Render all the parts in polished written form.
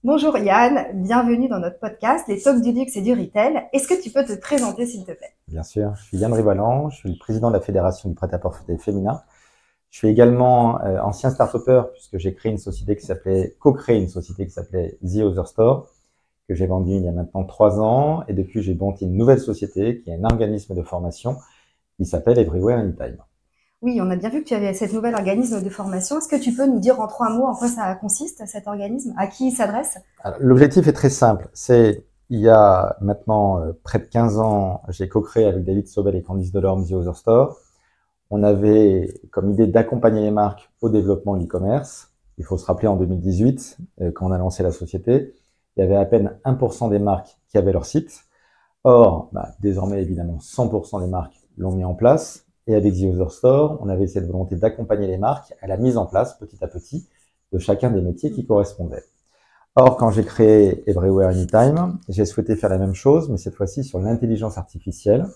Bonjour Yann, bienvenue dans notre podcast, les talks du luxe et du retail. Est-ce que tu peux te présenter s'il te plaît? Bien sûr, je suis Yann Rivalan, je suis le président de la Fédération du prêt-à-porter féminin. Je suis également ancien start-upper puisque j'ai créé une société co-créé une société qui s'appelait The Other Store, que j'ai vendue il y a maintenant 3 ans. Et depuis, j'ai monté une nouvelle société qui est un organisme de formation qui s'appelle Everywhere Anytime. Oui, on a bien vu que tu avais cet nouvel organisme de formation. Est-ce que tu peux nous dire en 3 mots en quoi ça consiste, cet organisme? À qui il s'adresse? L'objectif est très simple. Il y a maintenant près de 15 ans, j'ai co-créé avec David Sobel et Candice Delorme The Other Store. On avait comme idée d'accompagner les marques au développement de l'e-commerce. Il faut se rappeler en 2018, quand on a lancé la société, il y avait à peine 1% des marques qui avaient leur site. Or, désormais, évidemment, 100% des marques l'ont mis en place. Et avec The Other Store, on avait cette volonté d'accompagner les marques à la mise en place, petit à petit, de chacun des métiers qui correspondaient. Or, quand j'ai créé Everywhere Anytime, j'ai souhaité faire la même chose, mais cette fois-ci sur l'intelligence artificielle,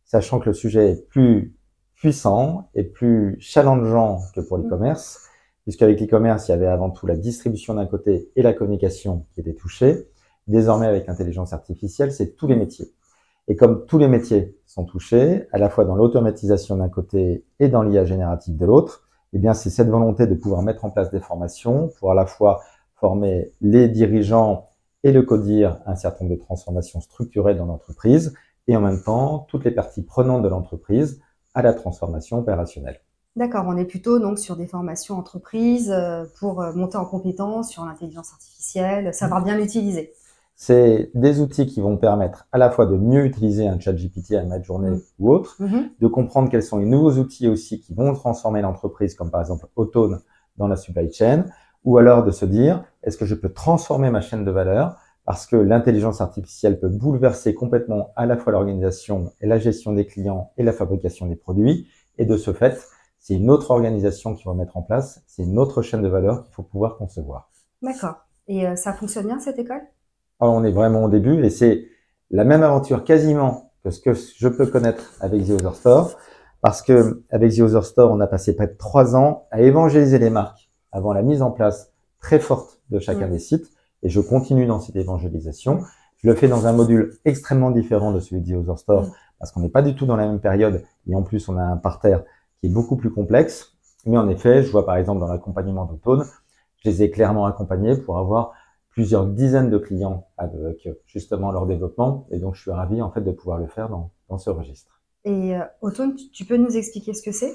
sachant que le sujet est plus puissant et plus challengeant que pour l'e-commerce, puisqu'avec l'e-commerce, il y avait avant tout la distribution d'un côté et la communication qui étaient touchées. Désormais, avec l'intelligence artificielle, c'est tous les métiers. Et comme tous les métiers sont touchés, à la fois dans l'automatisation d'un côté et dans l'IA générative de l'autre, eh bien, c'est cette volonté de pouvoir mettre en place des formations pour à la fois former les dirigeants et le codir à un certain nombre de transformations structurelles dans l'entreprise et en même temps, toutes les parties prenantes de l'entreprise à la transformation opérationnelle. D'accord, on est plutôt donc sur des formations entreprises pour monter en compétence sur l'intelligence artificielle, savoir bien l'utiliser. C'est des outils qui vont permettre à la fois de mieux utiliser un chat GPT à ma journée ou autre, de comprendre quels sont les nouveaux outils aussi qui vont transformer l'entreprise, comme par exemple Autone dans la supply chain, ou alors de se dire, est-ce que je peux transformer ma chaîne de valeur parce que l'intelligence artificielle peut bouleverser complètement à la fois l'organisation et la gestion des clients et la fabrication des produits. Et de ce fait, c'est une autre organisation qu'il faut mettre en place, c'est une autre chaîne de valeur qu'il faut pouvoir concevoir. D'accord. Et ça fonctionne bien cette école? Alors, on est vraiment au début et c'est la même aventure quasiment que ce que je peux connaître avec The Other Store, parce que avec The Other Store, on a passé près de 3 ans à évangéliser les marques avant la mise en place très forte de chacun des sites. Et je continue dans cette évangélisation. Je le fais dans un module extrêmement différent de celui de The Other Store, parce qu'on n'est pas du tout dans la même période. Et en plus, on a un parterre qui est beaucoup plus complexe. Mais en effet, je vois par exemple dans l'accompagnement d'Autone, je les ai clairement accompagnés pour avoir plusieurs dizaines de clients avec justement leur développement. Et donc, je suis ravi en fait de pouvoir le faire dans ce registre. Et Autone, tu peux nous expliquer ce que c'est?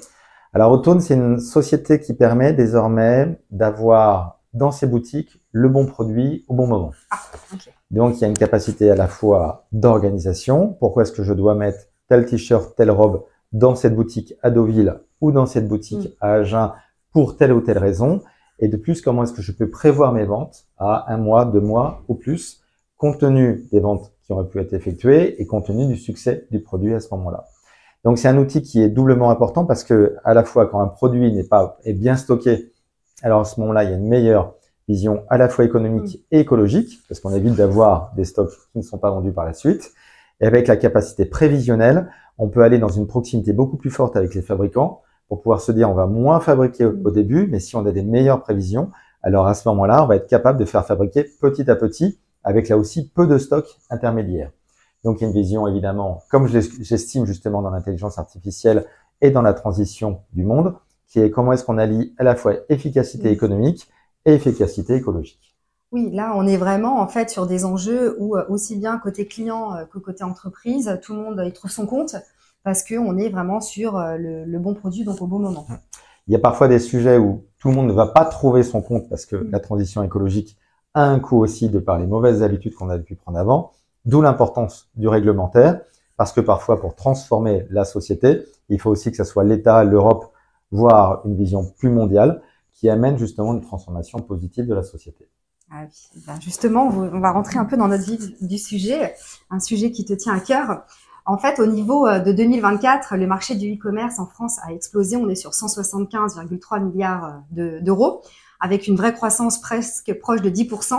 Alors, Autone, c'est une société qui permet désormais d'avoir dans ses boutiques le bon produit au bon moment. Ah, ok. Donc, il y a une capacité à la fois d'organisation. Pourquoi est-ce que je dois mettre tel t-shirt, telle robe dans cette boutique à Deauville ou dans cette boutique à Agen pour telle ou telle raison? Et de plus, comment est-ce que je peux prévoir mes ventes à 1 mois, 2 mois ou plus, compte tenu des ventes qui auraient pu être effectuées et compte tenu du succès du produit à ce moment-là. Donc, c'est un outil qui est doublement important parce que, à la fois, quand un produit est bien stocké, alors à ce moment-là, il y a une meilleure vision à la fois économique et écologique, parce qu'on évite d'avoir des stocks qui ne sont pas vendus par la suite. Et avec la capacité prévisionnelle, on peut aller dans une proximité beaucoup plus forte avec les fabricants pour pouvoir se dire on va moins fabriquer au début, mais si on a des meilleures prévisions, alors à ce moment-là, on va être capable de faire fabriquer petit à petit avec là aussi peu de stocks intermédiaires. Donc, il y a une vision, évidemment, comme j'estime justement dans l'intelligence artificielle et dans la transition du monde, qui est comment est-ce qu'on allie à la fois efficacité économique et efficacité écologique. Oui, là, on est vraiment en fait sur des enjeux où aussi bien côté client que côté entreprise, tout le monde y trouve son compte parce qu'on est vraiment sur le bon produit, donc au bon moment. Il y a parfois des sujets où tout le monde ne va pas trouver son compte parce que la transition écologique a un coût aussi de par les mauvaises habitudes qu'on avait pu prendre avant. D'où l'importance du réglementaire, parce que parfois, pour transformer la société, il faut aussi que ce soit l'État, l'Europe, voire une vision plus mondiale, qui amène justement une transformation positive de la société. Ah oui, ben justement, on va rentrer un peu dans notre vif du sujet, un sujet qui te tient à cœur. En fait, au niveau de 2024, le marché du e-commerce en France a explosé. On est sur 175,3 milliards d'euros, avec une vraie croissance presque proche de 10%.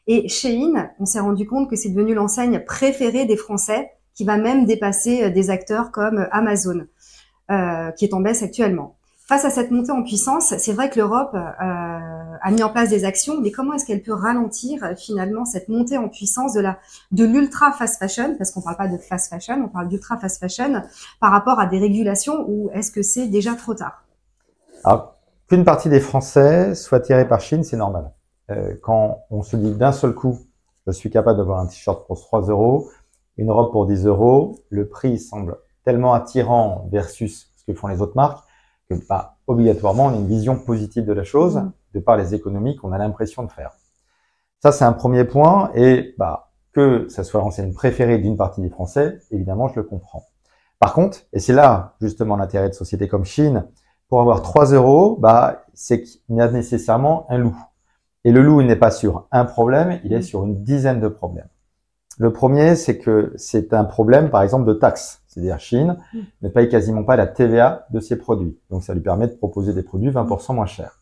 Et Shein, on s'est rendu compte que c'est devenu l'enseigne préférée des Français, qui va même dépasser des acteurs comme Amazon, qui est en baisse actuellement. face à cette montée en puissance, c'est vrai que l'Europe a mis en place des actions, mais comment est-ce qu'elle peut ralentir finalement cette montée en puissance de l'ultra fast fashion, parce qu'on parle pas de fast fashion, on parle d'ultra fast fashion, par rapport à des régulations, ou est-ce que c'est déjà trop tard? Alors, qu'une partie des Français soit tirée par Chine, c'est normal. Quand on se dit d'un seul coup, je suis capable d'avoir un t-shirt pour 3 euros, une robe pour 10 euros, le prix semble tellement attirant versus ce que font les autres marques, que obligatoirement, on a une vision positive de la chose, de par les économies qu'on a l'impression de faire. Ça, c'est un premier point, et que ça soit l'enseigne préférée d'une partie des Français, évidemment, je le comprends. Par contre, et c'est là justement l'intérêt de sociétés comme Chine, pour avoir 3 euros, c'est qu'il y a nécessairement un loup. Et le loup, il n'est pas sur un problème, il est sur une dizaine de problèmes. Le premier, c'est que c'est un problème, par exemple, de taxes. C'est-à-dire Chine ne paye quasiment pas la TVA de ses produits. Donc, ça lui permet de proposer des produits 20% moins chers.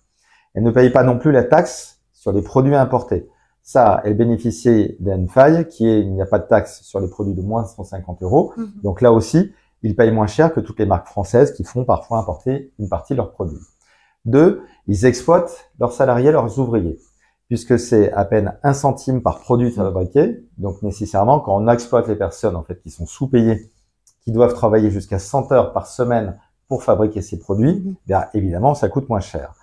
Elle ne paye pas non plus la taxe sur les produits importés. Ça, elle bénéficie d'une faille qui est, il n'y a pas de taxe sur les produits de moins de 150 euros. Donc là aussi, ils payent moins cher que toutes les marques françaises qui font parfois importer une partie de leurs produits. Deux, ils exploitent leurs salariés, leurs ouvriers, puisque c'est à peine 1 centime par produit fabriqué. Donc nécessairement, quand on exploite les personnes en fait qui sont sous-payées, qui doivent travailler jusqu'à 100 heures par semaine pour fabriquer ces produits, bien évidemment, ça coûte moins cher.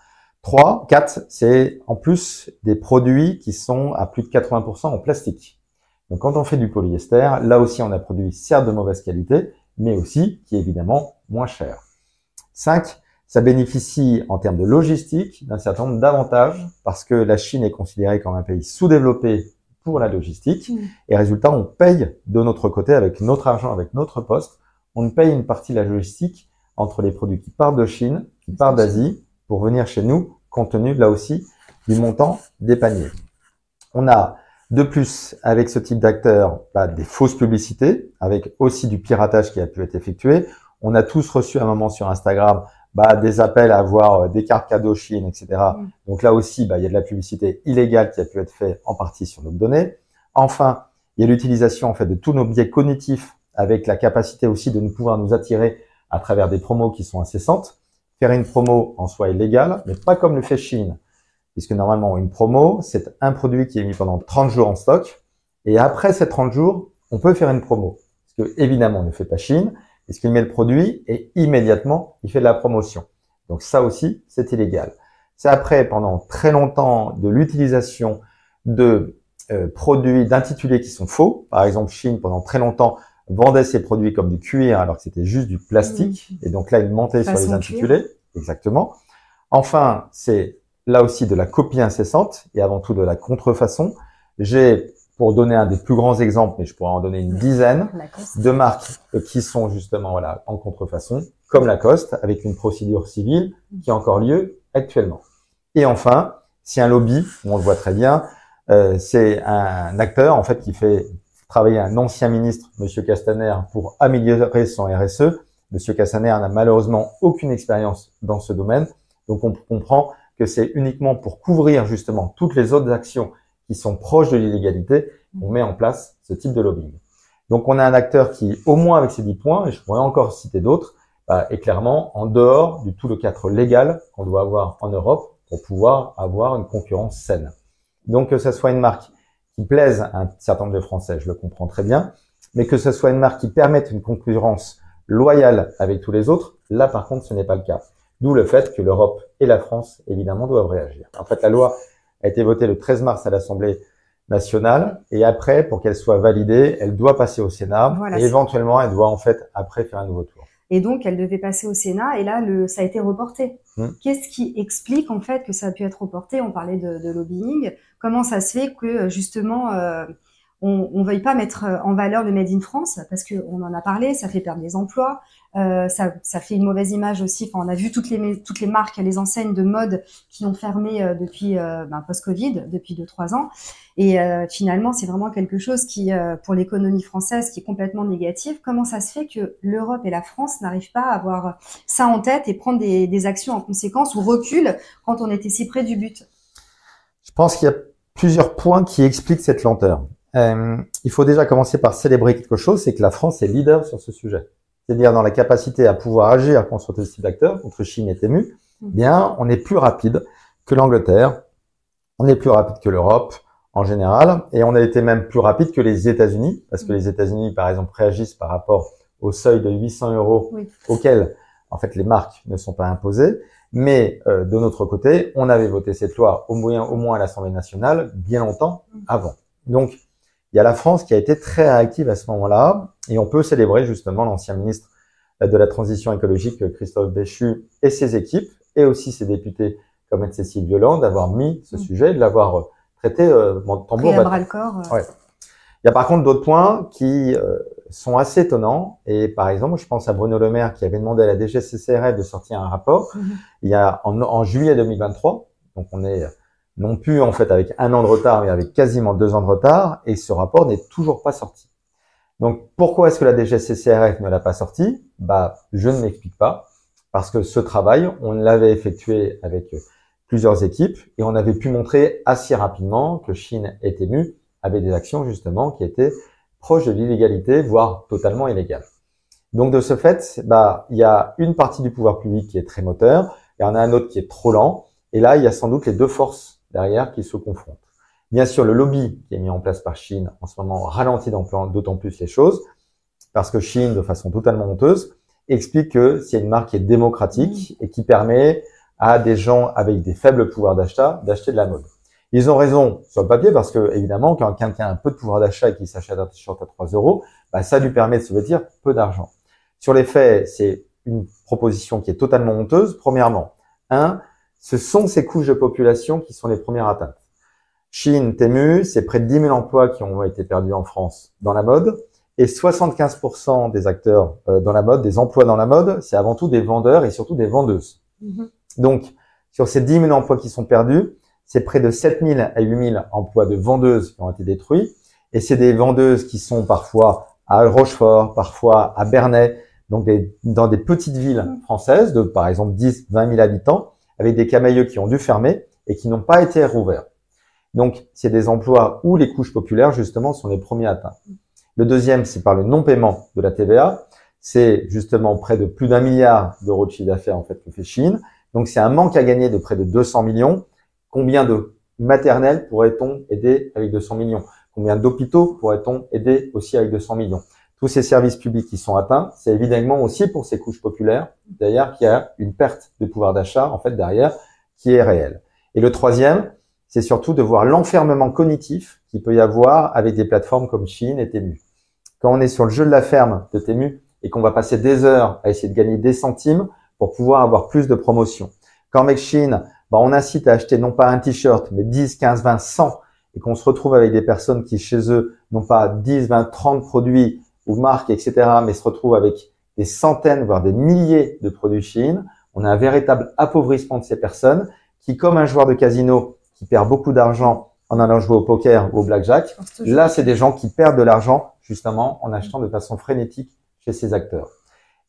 4, c'est en plus des produits qui sont à plus de 80% en plastique. Donc quand on fait du polyester, là aussi on a produit certes de mauvaise qualité, mais aussi qui est évidemment moins cher. 5, ça bénéficie en termes de logistique d'un certain nombre d'avantages parce que la Chine est considérée comme un pays sous-développé pour la logistique et résultat, on paye de notre côté avec notre argent, avec notre poste, on paye une partie de la logistique entre les produits qui partent de Chine, qui partent d'Asie pour venir chez nous, compte tenu là aussi du montant des paniers. On a de plus, avec ce type d'acteurs, des fausses publicités, avec aussi du piratage qui a pu être effectué. On a tous reçu à un moment sur Instagram des appels à avoir des cartes cadeaux Chine, etc. Donc là aussi, il y a de la publicité illégale qui a pu être faite en partie sur nos données. Enfin, il y a l'utilisation en fait de tous nos biais cognitifs avec la capacité aussi de pouvoir nous attirer à travers des promos qui sont incessantes. Faire une promo en soi est légal, mais pas comme le fait Chine. Puisque normalement, une promo, c'est un produit qui est mis pendant 30 jours en stock. Et après ces 30 jours, on peut faire une promo. Parce que, évidemment, on ne fait pas Chine. Puisqu'il met le produit et immédiatement, il fait de la promotion. Donc ça aussi, c'est illégal. C'est après, pendant très longtemps, de l'utilisation de produits, d'intitulés qui sont faux. Par exemple, Chine, pendant très longtemps, vendait ses produits comme du cuir alors que c'était juste du plastique. Et donc là, il mentait sur les intitulés. Cuir. Exactement. Enfin, c'est là aussi de la copie incessante et avant tout de la contrefaçon. J'ai, pour donner un des plus grands exemples, mais je pourrais en donner une dizaine, de marques qui sont justement en contrefaçon, comme Lacoste, avec une procédure civile qui a encore lieu actuellement. Et enfin, c'est un lobby, on le voit très bien, c'est un acteur en fait qui fait travailler un ancien ministre, Monsieur Castaner, pour améliorer son RSE. Monsieur Castaner n'a malheureusement aucune expérience dans ce domaine, donc on comprend que c'est uniquement pour couvrir justement toutes les autres actions qui sont proches de l'illégalité qu'on met en place ce type de lobbying. Donc on a un acteur qui, au moins avec ces 10 points, et je pourrais encore citer d'autres, est clairement en dehors du tout le cadre légal qu'on doit avoir en Europe pour pouvoir avoir une concurrence saine. Donc que ce soit une marque qui plaise à un certain nombre de Français, je le comprends très bien, mais que ce soit une marque qui permette une concurrence loyale avec tous les autres, là par contre ce n'est pas le cas. D'où le fait que l'Europe et la France, évidemment, doivent réagir. En fait, la loi a été votée le 13 mars à l'Assemblée nationale et après, pour qu'elle soit validée, elle doit passer au Sénat et éventuellement, elle doit en fait après faire un nouveau tour. Et donc, elle devait passer au Sénat et là, ça a été reporté. Qu'est-ce qui explique en fait que ça a pu être reporté? On parlait de lobbying. Comment ça se fait que justement on veuille pas mettre en valeur le Made in France, parce que on en a parlé, ça fait perdre des emplois, ça fait une mauvaise image aussi. Enfin, on a vu toutes les marques, les enseignes de mode qui ont fermé depuis post-Covid, depuis 2-3 ans. Et finalement, c'est vraiment quelque chose qui, pour l'économie française, qui est complètement négatif. Comment ça se fait que l'Europe et la France n'arrivent pas à avoir ça en tête et prendre des actions en conséquence ou reculent quand on était si près du but? Je pense qu'il y a plusieurs points qui expliquent cette lenteur. Il faut déjà commencer par célébrer quelque chose, c'est que la France est leader sur ce sujet. c'est-à-dire dans la capacité à pouvoir agir contre ce type d'acteurs, contre Chine et Temu, bien, on est plus rapide que l'Angleterre, on est plus rapide que l'Europe en général, et on a été même plus rapide que les États-Unis, parce que les États-Unis, par exemple, réagissent par rapport au seuil de 800 € auquel, en fait, les marques ne sont pas imposées. Mais de notre côté, on avait voté cette loi au moins à l'Assemblée nationale bien longtemps avant. Donc, il y a la France qui a été très réactive à ce moment-là, et on peut célébrer justement l'ancien ministre de la Transition écologique, Christophe Béchu, et ses équipes, et aussi ses députés comme Cécile Violent, d'avoir mis ce sujet, de l'avoir traité tambour battant. Ouais. Il y a par contre d'autres points qui sont assez étonnants. Et par exemple, je pense à Bruno Le Maire qui avait demandé à la DGCCRF de sortir un rapport il y a en juillet 2023. Donc on est non plus en fait avec 1 an de retard, mais avec quasiment 2 ans de retard. Et ce rapport n'est toujours pas sorti. Donc pourquoi est-ce que la DGCCRF ne l'a pas sorti? Je ne m'explique pas. Parce que ce travail, on l'avait effectué avec plusieurs équipes et on avait pu montrer assez rapidement que Chine et Temu avaient des actions justement qui étaient proches de l'illégalité, voire totalement illégales. Donc de ce fait, il y a une partie du pouvoir public qui est très moteur, et il y en a un autre qui est trop lent, et là il y a sans doute les deux forces derrière qui se confrontent. Bien sûr, le lobby qui est mis en place par Chine en ce moment ralentit d'autant plus les choses, parce que Chine, de façon totalement honteuse, explique que c'est une marque qui est démocratique et qui permet à des gens avec des faibles pouvoirs d'achat d'acheter de la mode. Ils ont raison sur le papier parce que, évidemment, quand quelqu'un a un peu de pouvoir d'achat et qu'il s'achète un t-shirt à 3 €, ça lui permet de se vêtir peu d'argent. Sur les faits, c'est une proposition qui est totalement honteuse. Premièrement, ce sont ces couches de population qui sont les premières atteintes. Chine, Temu, c'est près de 10 000 emplois qui ont été perdus en France dans la mode. Et 75% des acteurs dans la mode, des emplois dans la mode, c'est avant tout des vendeurs et surtout des vendeuses. Donc, sur ces 10 000 emplois qui sont perdus, c'est près de 7 000 à 8 000 emplois de vendeuses qui ont été détruits. Et c'est des vendeuses qui sont parfois à Rochefort, parfois à Bernay, donc dans des petites villes françaises de, par exemple, 10, 20 000 habitants, avec des camaïeux qui ont dû fermer et qui n'ont pas été rouverts. Donc, c'est des emplois où les couches populaires, justement, sont les premiers atteints. Le deuxième, c'est par le non-paiement de la TVA. C'est justement près de plus d'1 milliard € de chiffre d'affaires, en fait, que fait Chine. Donc, c'est un manque à gagner de près de 200 millions. Combien de maternelles pourrait-on aider avec 200 millions? Combien d'hôpitaux pourrait-on aider aussi avec 200 millions? Tous ces services publics qui sont atteints, c'est évidemment aussi pour ces couches populaires, d'ailleurs, qu'il y a une perte de pouvoir d'achat, en fait, derrière, qui est réelle. Et le troisième, c'est surtout de voir l'enfermement cognitif qu'il peut y avoir avec des plateformes comme Chine et Temu. Quand on est sur le jeu de la ferme de Temu et qu'on va passer des heures à essayer de gagner des centimes pour pouvoir avoir plus de promotion. Quand avec Chine, on incite à acheter non pas un t-shirt, mais 10, 15, 20, 100, et qu'on se retrouve avec des personnes qui, chez eux, n'ont pas 10, 20, 30 produits ou marques, etc., mais se retrouvent avec des centaines, voire des milliers de produits Chine. On a un véritable appauvrissement de ces personnes qui, comme un joueur de casino qui perd beaucoup d'argent en allant jouer au poker ou au blackjack, là, c'est des gens qui perdent de l'argent, justement, en achetant de façon frénétique chez ces acteurs.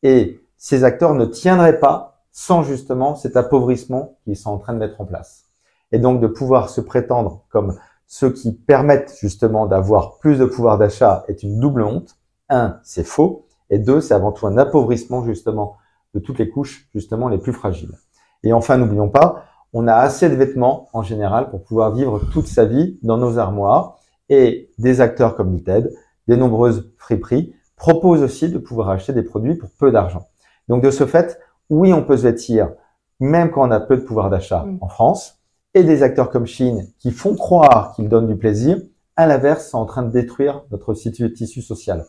Et ces acteurs ne tiendraient pas sans justement cet appauvrissement qu'ils sont en train de mettre en place. Et donc de pouvoir se prétendre comme ceux qui permettent justement d'avoir plus de pouvoir d'achat est une double honte. 1, c'est faux. Et 2, c'est avant tout un appauvrissement justement de toutes les couches justement les plus fragiles. Et enfin, n'oublions pas, on a assez de vêtements en général pour pouvoir vivre toute sa vie dans nos armoires. Et des acteurs comme Vinted, des nombreuses friperies proposent aussi de pouvoir acheter des produits pour peu d'argent. Donc de ce fait, oui, on peut se vêtir même quand on a peu de pouvoir d'achat en France. Et des acteurs comme Chine qui font croire qu'ils donnent du plaisir, à l'inverse, sont en train de détruire notre tissu social.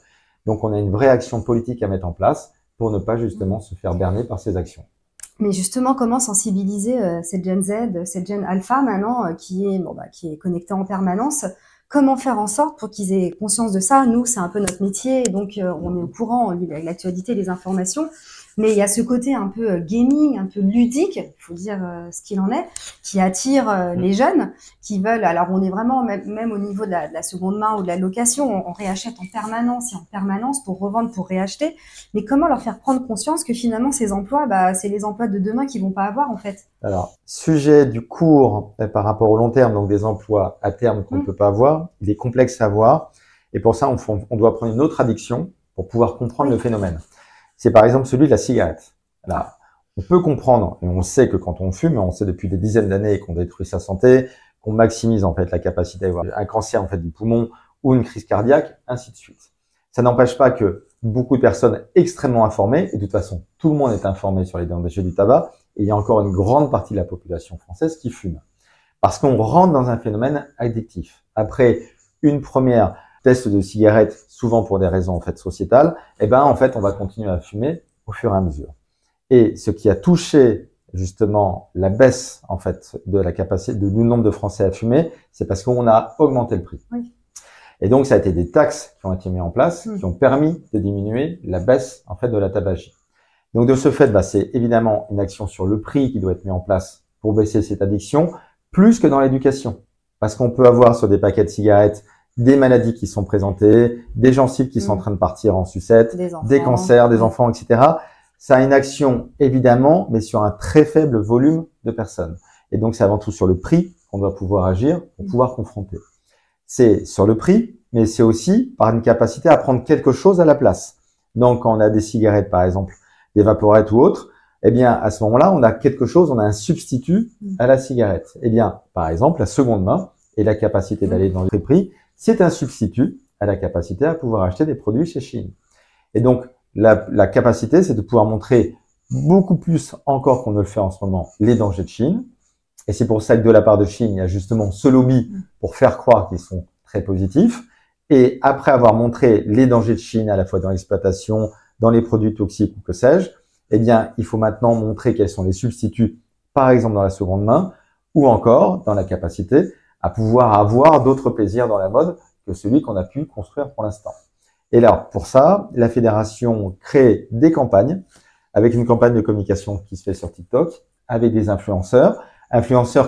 Donc on a une vraie action politique à mettre en place pour ne pas justement se faire berner par ces actions. Mais justement, comment sensibiliser cette Gen Z, cette Gen Alpha maintenant, qui est connectée en permanence? Comment faire en sorte pour qu'ils aient conscience de ça? Nous, c'est un peu notre métier, donc on est au courant, on lit l'actualité, les informations. Mais il y a ce côté un peu gaming, un peu ludique, il faut dire ce qu'il en est, qui attire les jeunes qui veulent. Alors on est vraiment même au niveau de la seconde main ou de la location, on réachète en permanence et en permanence pour revendre, pour réacheter. Mais comment leur faire prendre conscience que finalement ces emplois, c'est les emplois de demain qu'ils vont pas avoir en fait? Alors sujet du court par rapport au long terme, donc des emplois à terme qu'on ne peut pas avoir, il est complexe à voir et pour ça on doit prendre une autre addiction pour pouvoir comprendre le phénomène. c'est par exemple celui de la cigarette. Là, on peut comprendre, et on sait que quand on fume, on sait depuis des dizaines d'années qu'on détruit sa santé, qu'on maximise en fait la capacité d'avoir un cancer en fait du poumon ou une crise cardiaque, ainsi de suite. Ça n'empêche pas que beaucoup de personnes extrêmement informées, et de toute façon tout le monde est informé sur les dangers du tabac, et il y a encore une grande partie de la population française qui fume. Parce qu'on rentre dans un phénomène addictif. Après une première test de cigarette, souvent pour des raisons en fait sociétales, en fait on va continuer à fumer au fur et à mesure. Et ce qui a touché justement la baisse en fait de la capacité du nombre de Français à fumer, c'est parce qu'on a augmenté le prix. Oui. Et donc ça a été des taxes qui ont été mises en place, qui ont permis de diminuer la baisse en fait de la tabagie. Donc de ce fait, c'est évidemment une action sur le prix qui doit être mise en place pour baisser cette addiction, plus que dans l'éducation. Parce qu'on peut avoir sur des paquets de cigarettes des maladies qui sont présentées, des gencives qui sont en train de partir en sucette, des cancers, des enfants, etc. Ça a une action évidemment, mais sur un très faible volume de personnes. Et donc c'est avant tout sur le prix qu'on doit pouvoir agir pour pouvoir confronter. C'est sur le prix, mais c'est aussi par une capacité à prendre quelque chose à la place. Donc quand on a des cigarettes par exemple, des vaporettes ou autres, à ce moment-là, on a quelque chose, on a un substitut à la cigarette. Par exemple, la seconde main et la capacité d'aller dans le prix, c'est un substitut à la capacité à pouvoir acheter des produits chez Shein. Et donc, la capacité, c'est de pouvoir montrer beaucoup plus encore qu'on ne le fait en ce moment, les dangers de Shein. Et c'est pour ça que de la part de Shein, il y a justement ce lobby pour faire croire qu'ils sont très positifs. Et après avoir montré les dangers de Shein à la fois dans l'exploitation, dans les produits toxiques ou que sais-je, il faut maintenant montrer quels sont les substituts, par exemple dans la seconde main, ou encore dans la capacité à pouvoir avoir d'autres plaisirs dans la mode que celui qu'on a pu construire pour l'instant. Et là, pour ça, la fédération crée des campagnes, avec une campagne de communication qui se fait sur TikTok, avec des influenceurs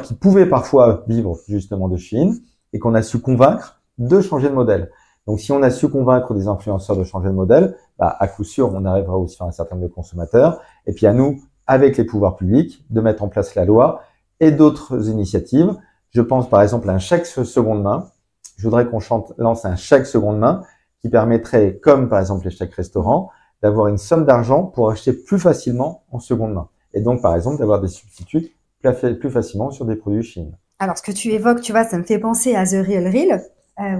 qui pouvaient parfois vivre justement de Shein, et qu'on a su convaincre de changer de modèle. Donc, si on a su convaincre des influenceurs de changer de modèle, à coup sûr, on arrivera aussi à un certain nombre de consommateurs. Et puis à nous, avec les pouvoirs publics, de mettre en place la loi et d'autres initiatives. Je pense par exemple à un chèque seconde main. Je voudrais qu'on lance un chèque seconde main qui permettrait, comme par exemple les chèques restaurants, d'avoir une somme d'argent pour acheter plus facilement en seconde main. Et donc, par exemple, d'avoir des substituts plus facilement sur des produits Shein. Alors, ce que tu évoques, tu vois, ça me fait penser à The Real Real.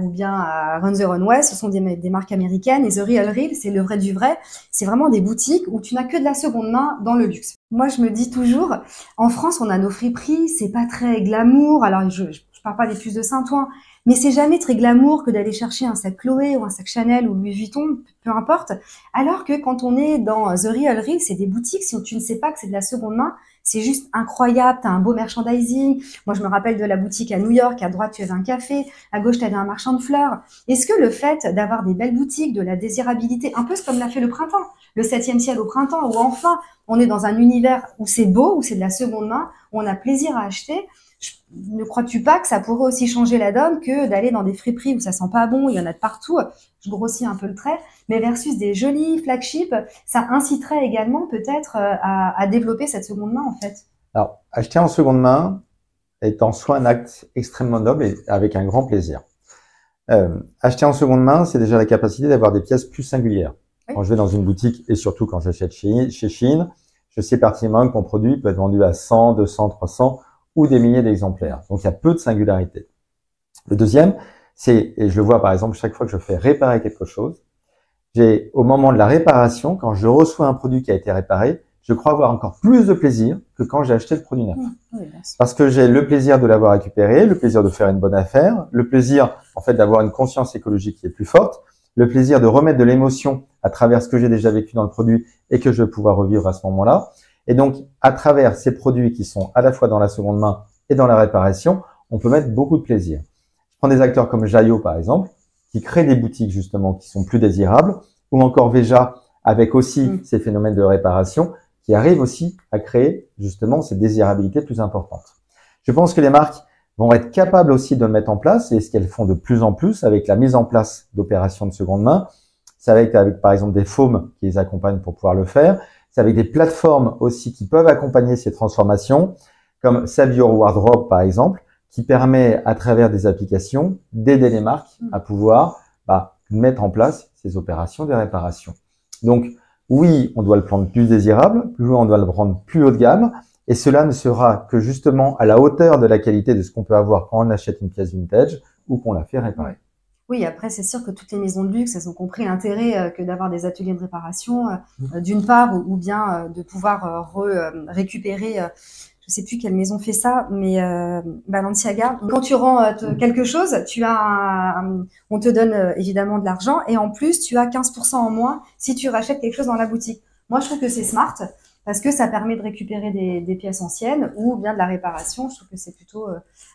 Ou bien à Run the Runway, ce sont des marques américaines, et The Real Real, c'est le vrai du vrai. C'est vraiment des boutiques où tu n'as que de la seconde main dans le luxe. Moi, je me dis toujours, en France, on a nos friperies, c'est pas très glamour. Alors, je parle pas des puces de Saint-Ouen, mais c'est jamais très glamour que d'aller chercher un sac Chloé ou un sac Chanel ou Louis Vuitton, peu importe. Alors que quand on est dans The Real Real, c'est des boutiques, si tu ne sais pas que c'est de la seconde main, c'est juste incroyable, t'as un beau merchandising. Moi, je me rappelle de la boutique à New York, à droite, tu avais un café, à gauche, tu avais un marchand de fleurs. Est-ce que le fait d'avoir des belles boutiques, de la désirabilité, un peu comme l'a fait le printemps, le 7e ciel au printemps, où enfin, on est dans un univers où c'est beau, où c'est de la seconde main, où on a plaisir à acheter, ne crois-tu pas que ça pourrait aussi changer la donne que d'aller dans des friperies où ça sent pas bon, il y en a de partout, je grossis un peu le trait, mais versus des jolis flagships, ça inciterait également peut-être à développer cette seconde main en fait. Alors, acheter en seconde main est en soi un acte extrêmement noble et avec un grand plaisir. Acheter en seconde main, c'est déjà la capacité d'avoir des pièces plus singulières. Oui. Quand je vais dans une boutique et surtout quand j'achète chez Shein, je sais pertinemment que mon produit peut être vendu à 100, 200, 300 ou des milliers d'exemplaires. Donc, il y a peu de singularité. Le deuxième, c'est, et je le vois par exemple chaque fois que je fais réparer quelque chose, au moment de la réparation, quand je reçois un produit qui a été réparé, je crois avoir encore plus de plaisir que quand j'ai acheté le produit neuf. Oui, parce que j'ai le plaisir de l'avoir récupéré, le plaisir de faire une bonne affaire, le plaisir en fait d'avoir une conscience écologique qui est plus forte, le plaisir de remettre de l'émotion à travers ce que j'ai déjà vécu dans le produit et que je vais pouvoir revivre à ce moment-là. Et donc, à travers ces produits qui sont à la fois dans la seconde main et dans la réparation, on peut mettre beaucoup de plaisir. Je prends des acteurs comme Jayo, par exemple, qui créent des boutiques, justement, qui sont plus désirables, ou encore Veja, avec aussi ces phénomènes de réparation, qui arrivent aussi à créer, justement, ces désirabilités plus importantes. Je pense que les marques vont être capables aussi de le mettre en place, et ce qu'elles font de plus en plus avec la mise en place d'opérations de seconde main, c'est avec, par exemple, des FOM qui les accompagnent pour pouvoir le faire. C'est avec des plateformes aussi qui peuvent accompagner ces transformations, comme Save Your Wardrobe, par exemple, qui permet, à travers des applications, d'aider les marques à pouvoir mettre en place ces opérations de réparation. Donc, Oui, on doit le prendre plus désirable, plus on doit le prendre plus haut de gamme, et cela ne sera que justement à la hauteur de la qualité de ce qu'on peut avoir quand on achète une pièce vintage ou qu'on la fait réparer. Oui, après, c'est sûr que toutes les maisons de luxe, elles ont compris l'intérêt que d'avoir des ateliers de réparation, d'une part, ou bien de pouvoir récupérer. Je sais plus quelle maison fait ça, mais Balenciaga. Quand tu rends quelque chose, on te donne évidemment de l'argent et en plus, tu as 15% en moins si tu rachètes quelque chose dans la boutique. Moi, je trouve que c'est smart parce que ça permet de récupérer des pièces anciennes ou bien de la réparation. Je trouve que c'est plutôt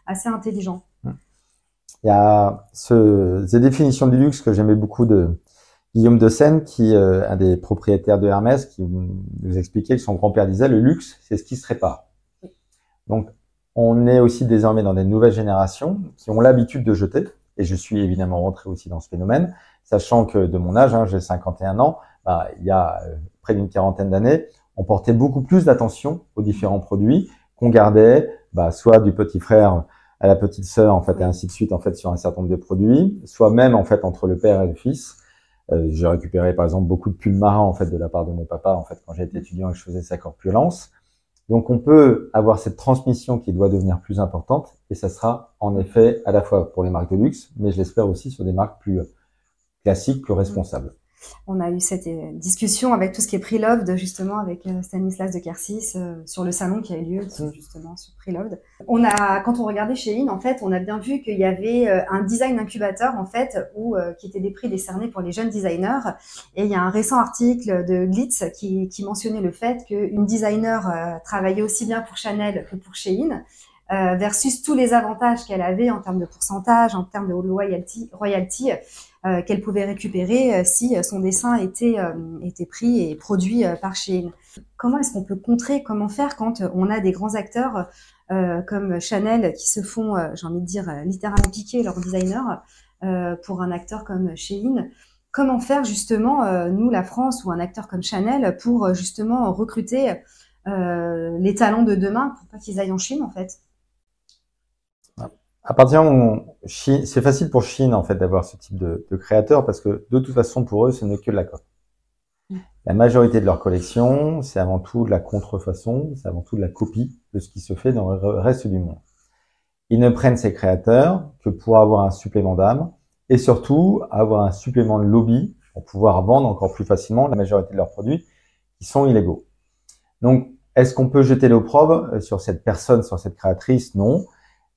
assez intelligent. Il y a ces définitions du luxe que j'aimais beaucoup de Guillaume de Seine, qui un des propriétaires de Hermès, qui nous expliquait que son grand-père disait le luxe, c'est ce qui se répare. Donc, on est aussi désormais dans des nouvelles générations qui ont l'habitude de jeter, et je suis évidemment rentré aussi dans ce phénomène, sachant que de mon âge, j'ai 51 ans, il y a près d'une quarantaine d'années, on portait beaucoup plus d'attention aux différents produits qu'on gardait, soit du petit frère à la petite sœur, en fait, et ainsi de suite, en fait, sur un certain nombre de produits, soit même, en fait, entre le père et le fils. J'ai récupéré, par exemple, beaucoup de pulls marins, en fait, de la part de mon papa, en fait, quand j'étais étudiant et que je faisais sa corpulence. Donc, on peut avoir cette transmission qui doit devenir plus importante, et ça sera, en effet, à la fois pour les marques de luxe, mais je l'espère aussi sur des marques plus classiques, plus responsables. On a eu cette discussion avec tout ce qui est Preloved, justement, avec Stanislas de Kersis sur le salon qui a eu lieu, justement, sur Preloved. Quand on regardait Shein, en fait, on a bien vu qu'il y avait un design incubateur, en fait, qui était des prix décernés pour les jeunes designers. Et il y a un récent article de Glitz qui mentionnait le fait qu'une designer travaillait aussi bien pour Chanel que pour Shein, versus tous les avantages qu'elle avait en termes de pourcentage, en termes de royalty qu'elle pouvait récupérer si son dessin était pris et produit par Shein. Comment est-ce qu'on peut comment faire quand on a des grands acteurs comme Chanel qui se font, j'ai envie de dire, littéralement piquer leur designer pour un acteur comme Shein? Comment faire justement, nous, la France, ou un acteur comme Chanel, pour justement recruter les talents de demain pour pas qu'ils aillent en Chine, en fait? À partir du moment où c'est facile pour Shein, en fait, d'avoir ce type de créateur parce que, de toute façon, pour eux, ce n'est que de la copie. La majorité de leur collection, c'est avant tout de la contrefaçon, c'est avant tout de la copie de ce qui se fait dans le reste du monde. Ils ne prennent ces créateurs que pour avoir un supplément d'âme et surtout avoir un supplément de lobby pour pouvoir vendre encore plus facilement la majorité de leurs produits qui sont illégaux. Donc, est-ce qu'on peut jeter l'opprobre sur cette personne, sur cette créatrice? Non.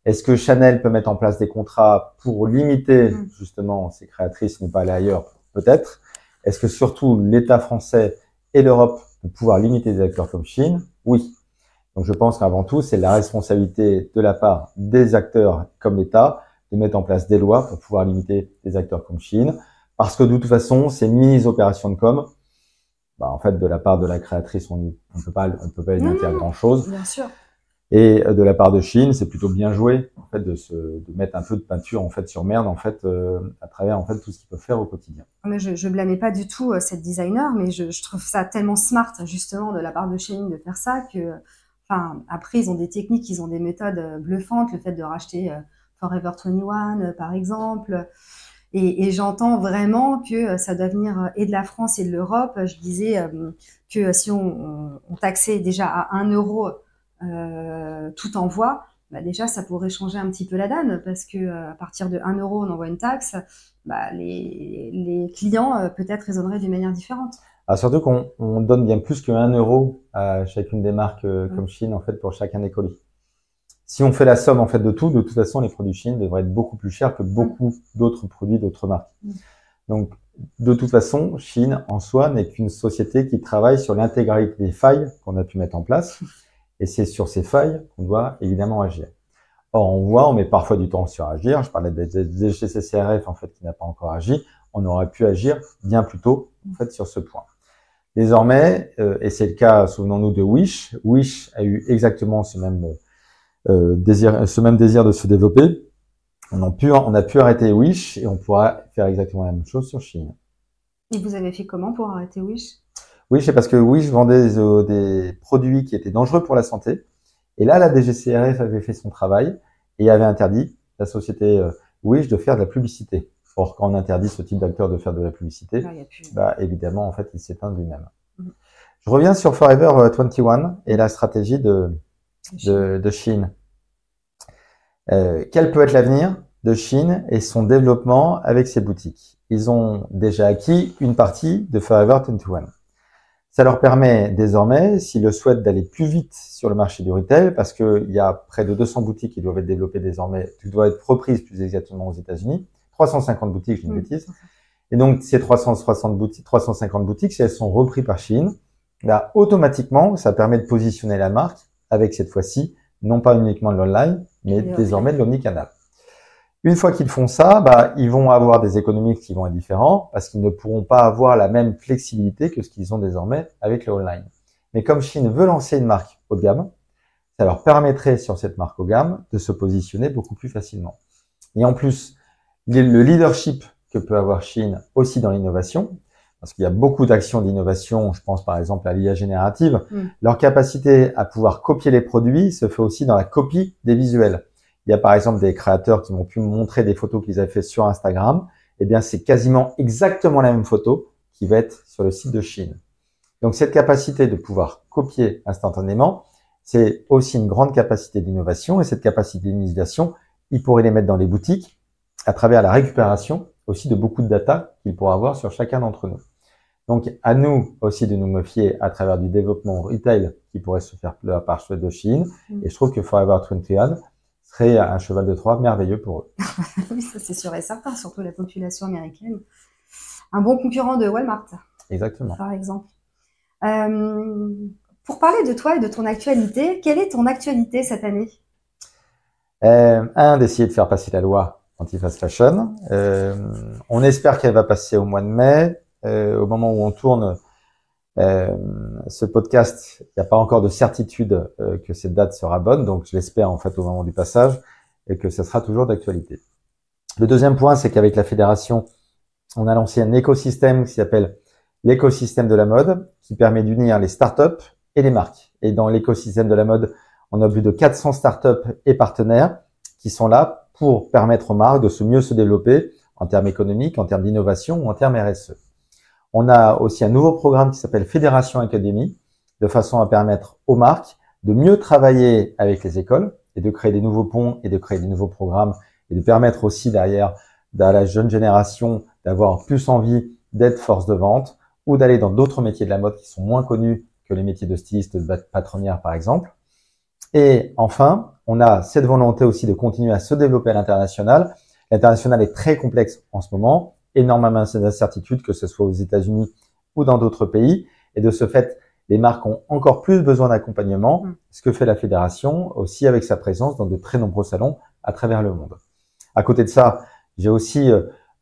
Est-ce que Chanel peut mettre en place des contrats pour limiter justement ces créatrices et ne pas aller ailleurs? Peut-être. Est-ce que surtout l'État français et l'Europe vont pouvoir limiter des acteurs comme Shein? Oui. Donc je pense qu'avant tout, c'est la responsabilité de la part des acteurs comme l'État de mettre en place des lois pour pouvoir limiter des acteurs comme Shein. Parce que de toute façon, ces mini-opérations de com, en fait, de la part de la créatrice, on peut pas lui interdire grand-chose. Bien sûr. Et de la part de Shein, c'est plutôt bien joué, en fait, de mettre un peu de peinture, en fait, sur merde, en fait, à travers, en fait, tout ce qu'ils peuvent faire au quotidien. Mais je blâmais pas du tout cette designer, mais je trouve ça tellement smart, justement, de la part de Shein de faire ça que, enfin, après, ils ont des techniques, ils ont des méthodes bluffantes, le fait de racheter Forever 21, par exemple. Et j'entends vraiment que ça doit venir et de la France et de l'Europe. Je disais que si on taxait déjà à 1 euro tout envoi, déjà ça pourrait changer un petit peu la donne parce que à partir de 1 euro on envoie une taxe, les clients peut-être raisonneraient d'une manière différente. Surtout qu'on donne bien plus que 1 euro à chacune des marques comme Shein en fait pour chacun des colis. Si on fait la somme en fait de toute façon les produits Shein devraient être beaucoup plus chers que beaucoup d'autres produits d'autres marques. Donc de toute façon, Shein en soi n'est qu'une société qui travaille sur l'intégralité des failles qu'on a pu mettre en place. Et c'est sur ces failles qu'on doit évidemment agir. Or, on met parfois du temps sur agir. Je parlais des DGCCRF, en fait, qui n'a pas encore agi. On aurait pu agir bien plus tôt, en fait, sur ce point. Désormais, et c'est le cas, souvenons-nous de Wish. Wish a eu exactement ce même désir de se développer. On a pu arrêter Wish et on pourra faire exactement la même chose sur Shein. Et vous avez fait comment pour arrêter Wish? Oui, c'est parce que Wish vendait des produits qui étaient dangereux pour la santé. Et là, la DGCCRF avait fait son travail et avait interdit la société Wish de faire de la publicité. Or, quand on interdit ce type d'acteur de faire de la publicité, évidemment, en fait, il s'éteint de lui-même. Je reviens sur Forever 21 et la stratégie de Shein. Quel peut être l'avenir de Shein et son développement avec ses boutiques? Ils ont déjà acquis une partie de Forever 21. Ça leur permet désormais, s'ils le souhaitent, d'aller plus vite sur le marché du retail parce qu'il y a près de 200 boutiques qui doivent être développées désormais, qui doivent être reprises plus exactement aux États-Unis. 350 boutiques, je dis une bêtise. Et donc, ces 350 boutiques, si elles sont reprises par Shein, là, automatiquement, ça permet de positionner la marque avec cette fois-ci, non pas uniquement de l'online, mais désormais de l'omnicanal. Une fois qu'ils font ça, ils vont avoir des économies qui vont être différentes parce qu'ils ne pourront pas avoir la même flexibilité que ce qu'ils ont désormais avec le online. Mais comme Shein veut lancer une marque haut de gamme, ça leur permettrait sur cette marque haut de gamme de se positionner beaucoup plus facilement. Et en plus, le leadership que peut avoir Shein aussi dans l'innovation, parce qu'il y a beaucoup d'actions d'innovation, je pense par exemple à l'IA générative, leur capacité à pouvoir copier les produits se fait aussi dans la copie des visuels. Il y a par exemple des créateurs qui m'ont pu me montrer des photos qu'ils avaient fait sur Instagram. Eh bien, c'est quasiment exactement la même photo qui va être sur le site de Shein. Donc, cette capacité de pouvoir copier instantanément, c'est aussi une grande capacité d'innovation. Et cette capacité d'innovation, ils pourraient les mettre dans les boutiques à travers la récupération aussi de beaucoup de data qu'ils pourraient avoir sur chacun d'entre nous. Donc, à nous aussi de nous méfier à travers du développement retail qui pourrait se faire par choix de Shein. Et je trouve que Forever 21 serait un cheval de Troie merveilleux pour eux. Oui, ça c'est sûr et certain, surtout la population américaine. Un bon concurrent de Walmart. Exactement. Par exemple. Pour parler de toi et de ton actualité, quelle est ton actualité cette année? D'essayer de faire passer la loi anti-fast fashion. On espère qu'elle va passer au mois de mai. Au moment où on tourne ce podcast, il n'y a pas encore de certitude que cette date sera bonne, donc je l'espère en fait au moment du passage et que ça sera toujours d'actualité. Le deuxième point, c'est qu'avec la fédération, on a lancé un écosystème qui s'appelle l'écosystème de la mode, qui permet d'unir les startups et les marques. Et dans l'écosystème de la mode, on a plus de 400 startups et partenaires qui sont là pour permettre aux marques de mieux se développer en termes économiques, en termes d'innovation ou en termes RSE. On a aussi un nouveau programme qui s'appelle Fédération Academy, de façon à permettre aux marques de mieux travailler avec les écoles et de créer des nouveaux ponts et de créer des nouveaux programmes et de permettre aussi derrière à la jeune génération d'avoir plus envie d'être force de vente ou d'aller dans d'autres métiers de la mode qui sont moins connus que les métiers de styliste, de patronnière par exemple. Et enfin, on a cette volonté aussi de continuer à se développer à l'international. L'international est très complexe en ce moment, énormément d'incertitudes, que ce soit aux États-Unis ou dans d'autres pays. Et de ce fait, les marques ont encore plus besoin d'accompagnement, ce que fait la fédération aussi avec sa présence dans de très nombreux salons à travers le monde. À côté de ça, j'ai aussi,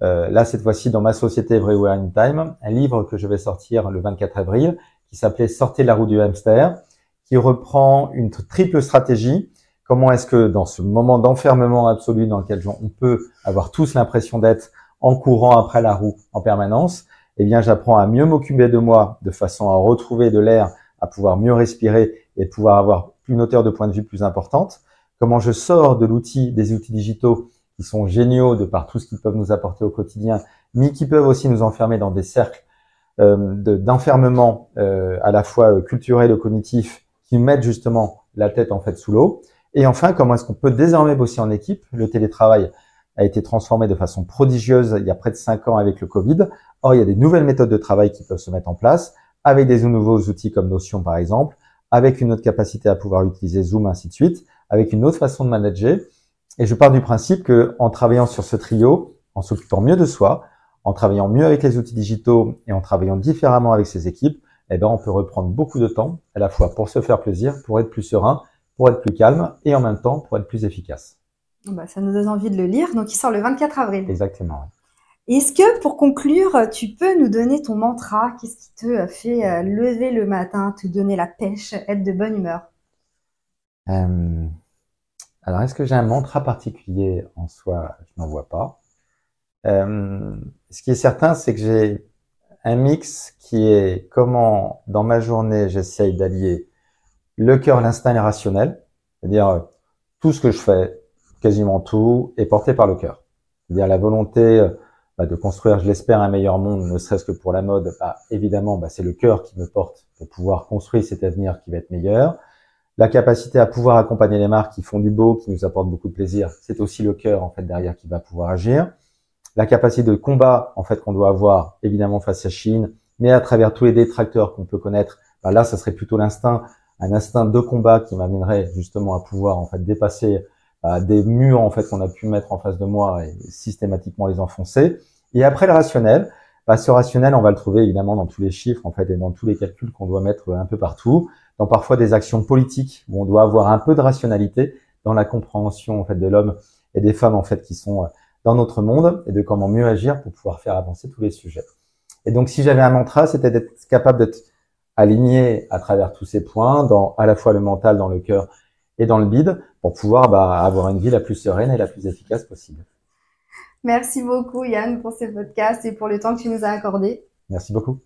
là cette fois-ci dans ma société Everywhere Anytime, un livre que je vais sortir le 24 avril qui s'appelait Sortez la roue du hamster, qui reprend une triple stratégie. Comment est-ce que dans ce moment d'enfermement absolu dans lequel on peut avoir tous l'impression d'être en courant après la roue en permanence, eh bien, j'apprends à mieux m'occuper de moi de façon à retrouver de l'air, à pouvoir mieux respirer et pouvoir avoir une hauteur de point de vue plus importante. Comment je sors de des outils digitaux qui sont géniaux de par tout ce qu'ils peuvent nous apporter au quotidien, mais qui peuvent aussi nous enfermer dans des cercles d'enfermement à la fois culturel et cognitif qui mettent justement la tête en fait sous l'eau. Et enfin, comment est-ce qu'on peut désormais bosser en équipe? Le télétravail a été transformé de façon prodigieuse il y a près de 5 ans avec le Covid. Or, il y a des nouvelles méthodes de travail qui peuvent se mettre en place avec des nouveaux outils comme Notion par exemple, avec une autre capacité à pouvoir utiliser Zoom, ainsi de suite, avec une autre façon de manager. Et je pars du principe que en travaillant sur ce trio, en s'occupant mieux de soi, en travaillant mieux avec les outils digitaux et en travaillant différemment avec ses équipes, eh ben, on peut reprendre beaucoup de temps à la fois pour se faire plaisir, pour être plus serein, pour être plus calme et en même temps pour être plus efficace. Ça nous donne envie de le lire. Donc, il sort le 24 avril. Exactement. Est-ce que, pour conclure, tu peux nous donner ton mantra? Qu'est-ce qui te fait lever le matin, te donner la pêche, être de bonne humeur? Alors, est-ce que j'ai un mantra particulier en soi? Je n'en vois pas. Ce qui est certain, c'est que j'ai un mix qui est comment, dans ma journée, j'essaye d'allier le cœur, l'instinct et le rationnel. C'est-à-dire, tout ce que je fais, quasiment tout, est porté par le cœur. C'est-à-dire la volonté de construire, je l'espère, un meilleur monde, ne serait-ce que pour la mode, évidemment, c'est le cœur qui me porte pour pouvoir construire cet avenir qui va être meilleur. La capacité à pouvoir accompagner les marques qui font du beau, qui nous apportent beaucoup de plaisir, c'est aussi le cœur en fait derrière qui va pouvoir agir. La capacité de combat en fait qu'on doit avoir évidemment face à Chine, mais à travers tous les détracteurs qu'on peut connaître, là ça serait plutôt un instinct de combat qui m'amènerait justement à pouvoir en fait dépasser des murs en fait qu'on a pu mettre en face de moi et systématiquement les enfoncer. Et après le rationnel, ce rationnel on va le trouver évidemment dans tous les chiffres en fait et dans tous les calculs qu'on doit mettre un peu partout, dans parfois des actions politiques où on doit avoir un peu de rationalité dans la compréhension en fait de l'homme et des femmes en fait qui sont dans notre monde et de comment mieux agir pour pouvoir faire avancer tous les sujets. Et donc si j'avais un mantra, c'était d'être capable d'être aligné à travers tous ces points, dans à la fois le mental, dans le cœur et dans le bide, pour pouvoir avoir une vie la plus sereine et la plus efficace possible. Merci beaucoup Yann pour ce podcast et pour le temps que tu nous as accordé. Merci beaucoup.